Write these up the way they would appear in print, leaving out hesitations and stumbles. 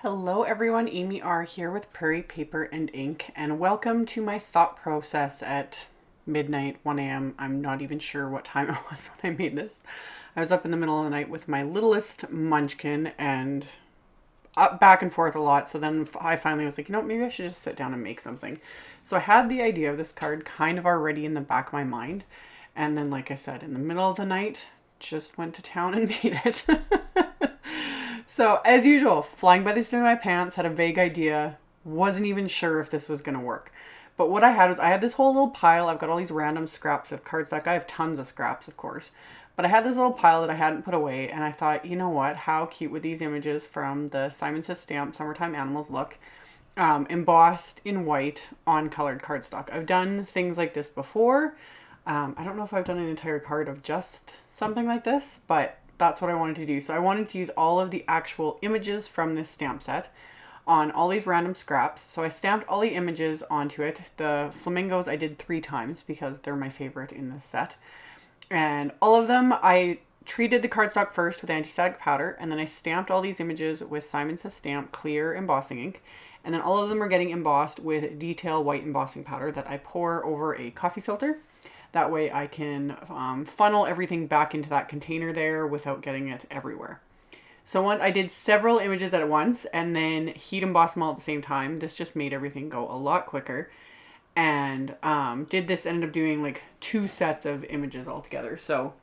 Hello everyone, AmyR here with Prairie Paper and Ink, and welcome to my thought process at midnight, 1 a.m. I'm not even sure what time it was when I made this. I was up in the middle of the night with my littlest munchkin and up back and forth a lot, so then I finally was like, maybe I should just sit down and make something. So I had the idea of this card kind of already in the back of my mind, and then like I said, in the middle of the night, just went to town and made it. So, as usual, flying by the seat of my pants, had a vague idea, wasn't even sure if this was going to work. But what I had was, I had this whole little pile. I've got all these random scraps of cardstock. I have tons of scraps, of course. But I had this little pile that I hadn't put away, and I thought, you know what, how cute would these images from the Simon Says Stamp Summertime Animals look, embossed in white on colored cardstock. I've done things like this before. I don't know if I've done an entire card of just something like this, but that's what I wanted to do. So I wanted to use all of the actual images from this stamp set on all these random scraps. So I stamped all the images onto it. The flamingos I did 3 times because they're my favorite in this set. And all of them, I treated the cardstock first with anti-static powder, and then I stamped all these images with Simon Says Stamp clear embossing ink. And then all of them are getting embossed with detail white embossing powder that I pour over a coffee filter. That way I can funnel everything back into that container there without getting it everywhere. So I did several images at once and then heat emboss them all at the same time. This just made everything go a lot quicker. And ended up doing like 2 sets of images altogether. So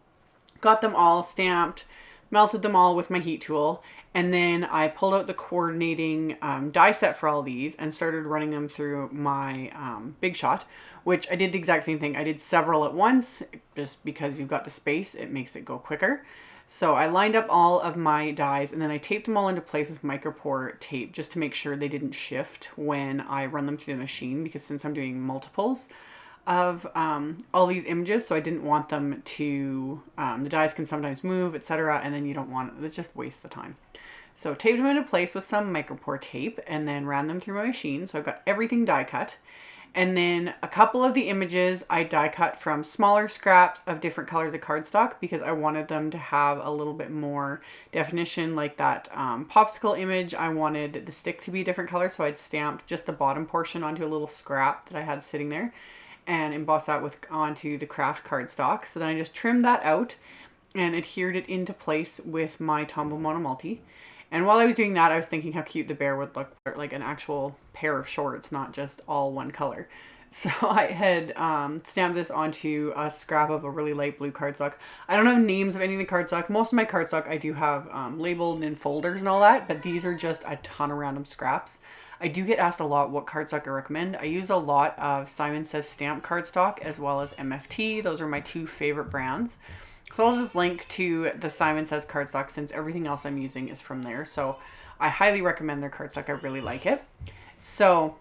got them all stamped, melted them all with my heat tool. And then I pulled out the coordinating die set for all these and started running them through my Big Shot, which I did the exact same thing. I did several at once just because you've got the space. It makes it go quicker. So I lined up all of my dies and then I taped them all into place with micropore tape just to make sure they didn't shift when I run them through the machine, because since I'm doing multiples of all these images, so I didn't want them to, the dies can sometimes move, etc. And then you don't want it just wastes the time. So taped them into place with some micropore tape and then ran them through my machine. So I've got everything die cut. And then a couple of the images I die cut from smaller scraps of different colors of cardstock because I wanted them to have a little bit more definition, like that popsicle image. I wanted the stick to be a different color, so I'd stamped just the bottom portion onto a little scrap that I had sitting there and embossed that onto the craft cardstock. So then I just trimmed that out and adhered it into place with my Tombow Mono Multi. And while I was doing that, I was thinking how cute the bear would look, like an actual pair of shorts, not just all one color. So I had stamped this onto a scrap of a really light blue cardstock. I don't have names of any of the cardstock. Most of my cardstock I do have labeled in folders and all that, but these are just a ton of random scraps. I do get asked a lot what cardstock I recommend. I use a lot of Simon Says Stamp cardstock as well as MFT. Those are my 2 favorite brands. So I'll just link to the Simon Says cardstock since everything else I'm using is from there. So I highly recommend their cardstock. I really like it. So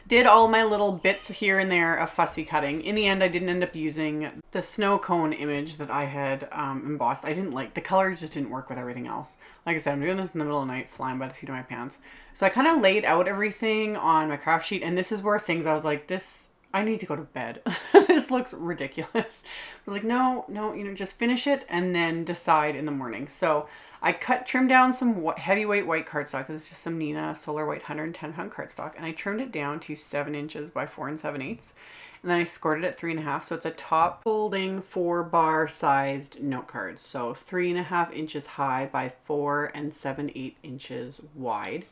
did all my little bits here and there of fussy cutting. In the end, I didn't end up using the snow cone image that I had embossed. I didn't like, the colors just didn't work with everything else. Like I said, I'm doing this in the middle of the night, flying by the seat of my pants. So I kind of laid out everything on my craft sheet, and this is where things I was like, I need to go to bed. This looks ridiculous. I was like, no, just finish it and then decide in the morning. So I trimmed down some heavyweight white cardstock. This is just some Nina Solar White 110 pound cardstock. And I trimmed it down to 7 inches by 4 7/8. And then I scored it at 3.5. So it's a top folding 4-bar sized note card. So 3.5 inches high by 4 7/8 inches wide.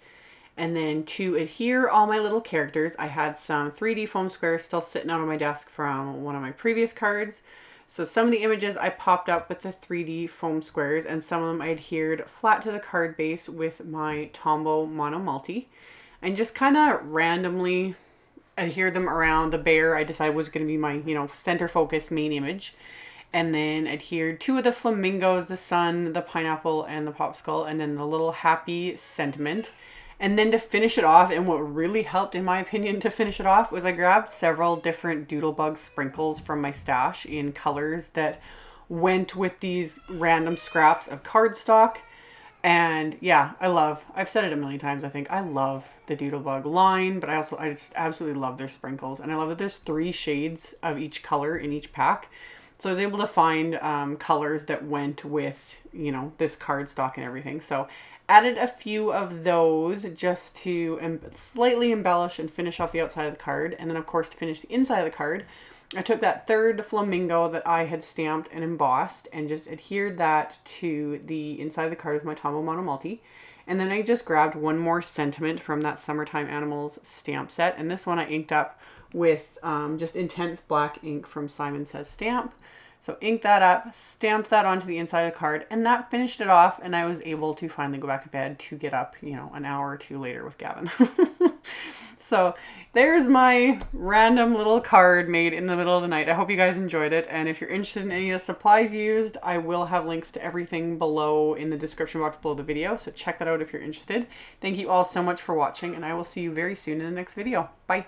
And then to adhere all my little characters, I had some 3D foam squares still sitting out on my desk from one of my previous cards. So some of the images I popped up with the 3D foam squares, and some of them I adhered flat to the card base with my Tombow Mono Multi. And just kind of randomly adhered them around the bear I decided was going to be my, center focus main image. And then adhered 2 of the flamingos, the sun, the pineapple, and the popsicle, and then the little happy sentiment. And then to finish it off, and what really helped in my opinion to finish it off, was I grabbed several different Doodlebug sprinkles from my stash in colors that went with these random scraps of cardstock. And yeah, I've said it a million times, I think, I love the Doodlebug line, but I just absolutely love their sprinkles. And I love that there's 3 shades of each color in each pack. So I was able to find colors that went with, this cardstock and everything. So Added a few of those just to slightly embellish and finish off the outside of the card. And then, of course, to finish the inside of the card, I took that third flamingo that I had stamped and embossed and just adhered that to the inside of the card with my Tombow Mono Multi. And then I just grabbed one more sentiment from that Summertime Animals stamp set. And this one I inked up with just intense black ink from Simon Says Stamp. So inked that up, stamped that onto the inside of the card, and that finished it off, and I was able to finally go back to bed to get up, an hour or two later with Gavin. So there's my random little card made in the middle of the night. I hope you guys enjoyed it, and if you're interested in any of the supplies used, I will have links to everything below in the description box below the video, so check that out if you're interested. Thank you all so much for watching, and I will see you very soon in the next video. Bye!